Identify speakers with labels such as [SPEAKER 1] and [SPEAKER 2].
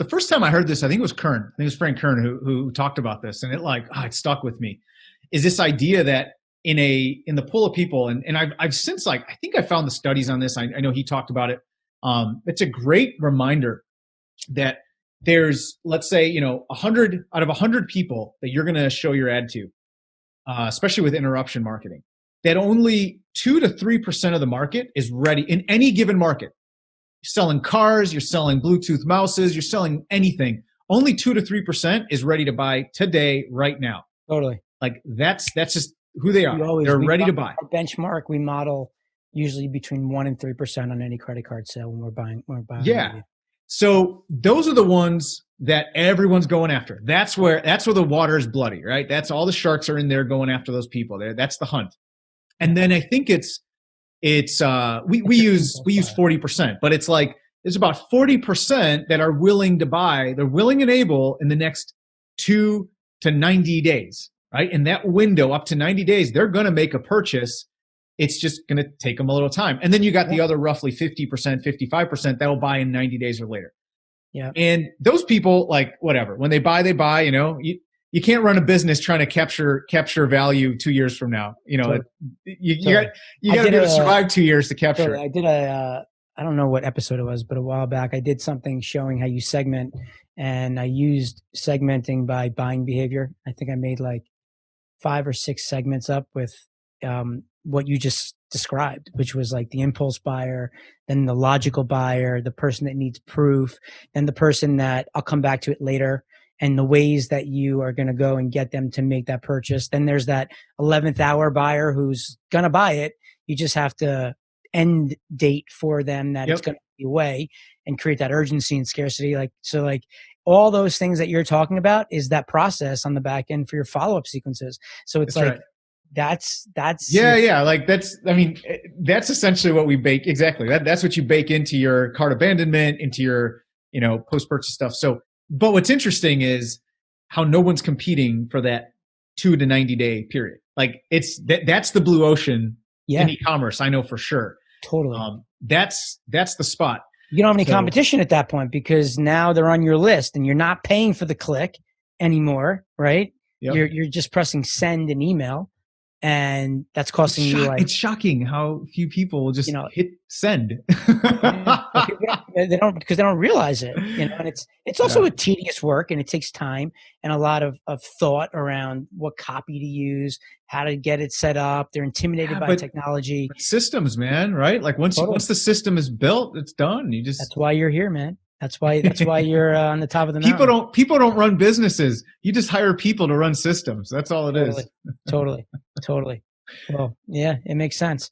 [SPEAKER 1] the first time I heard this, I think it was Kern. I think it was Frank Kern who talked about this, and it stuck with me. Is this idea that in the pool of people, and I've since, like, I think I found the studies on this. I know he talked about it. It's a great reminder that there's, let's say, 100 out of 100 people that you're going to show your ad to, especially with interruption marketing, that only 2 to 3% of the market is ready in any given market. You're selling cars, you're selling Bluetooth mouses, you're selling anything. Only 2 to 3% is ready to buy today, right now.
[SPEAKER 2] Totally.
[SPEAKER 1] Like that's just who they are. They're ready to buy.
[SPEAKER 2] Our benchmark, we model usually between 1 and 3% on any credit card sale when we're buying.
[SPEAKER 1] Yeah. So those are the ones that everyone's going after. That's where the water is bloody, right? That's all the sharks are in there going after those people. That's the hunt. And then I think we use 40%, but it's like there's about 40% that are willing to buy. They're willing and able in the next 2 to 90 days, right? In that window up to 90 days, they're going to make a purchase. It's just going to take them a little time. And then you got the other roughly 50%, 55% that will buy in 90 days or later.
[SPEAKER 2] Yeah.
[SPEAKER 1] And those people, like, whatever, when they buy, you can't run a business trying to capture value 2 years from now. You got to be able to survive 2 years to capture it.
[SPEAKER 2] I did I don't know what episode it was, but a while back I did something showing how you segment, and I used segmenting by buying behavior. I think I made like 5 or 6 segments up with what you just described, which was like the impulse buyer, then the logical buyer, the person that needs proof, and the person that I'll come back to it later, and the ways that you are going to go and get them to make that purchase. Then there's that 11th hour buyer who's going to buy it. You just have to end date for them that it's going to be away and create that urgency and scarcity. Like all those things that you're talking about is that process on the back end for your follow-up sequences. So it's that's
[SPEAKER 1] like that's essentially what we bake. Exactly. That's what you bake into your cart abandonment, into your, post-purchase stuff. So, but what's interesting is how no one's competing for that 2 to 90 day period. Like that's the blue ocean in e-commerce. I know for sure.
[SPEAKER 2] Totally.
[SPEAKER 1] That's the spot.
[SPEAKER 2] You don't have any competition at that point because now they're on your list and you're not paying for the click anymore, right? Yep. You're just pressing send an email, and that's costing you like.
[SPEAKER 1] It's shocking how few people will just hit send.
[SPEAKER 2] They don't because they don't realize it, and it's also a tedious work, and it takes time and a lot of thought around what copy to use, how to get it set up. They're intimidated by technology.
[SPEAKER 1] Systems, man, right? Like once the system is built, it's done.
[SPEAKER 2] That's why you're here, man. That's why you're on the top of the mountain.
[SPEAKER 1] People don't run businesses. You just hire people to run systems. That's all it is.
[SPEAKER 2] Totally. Well, yeah, it makes sense.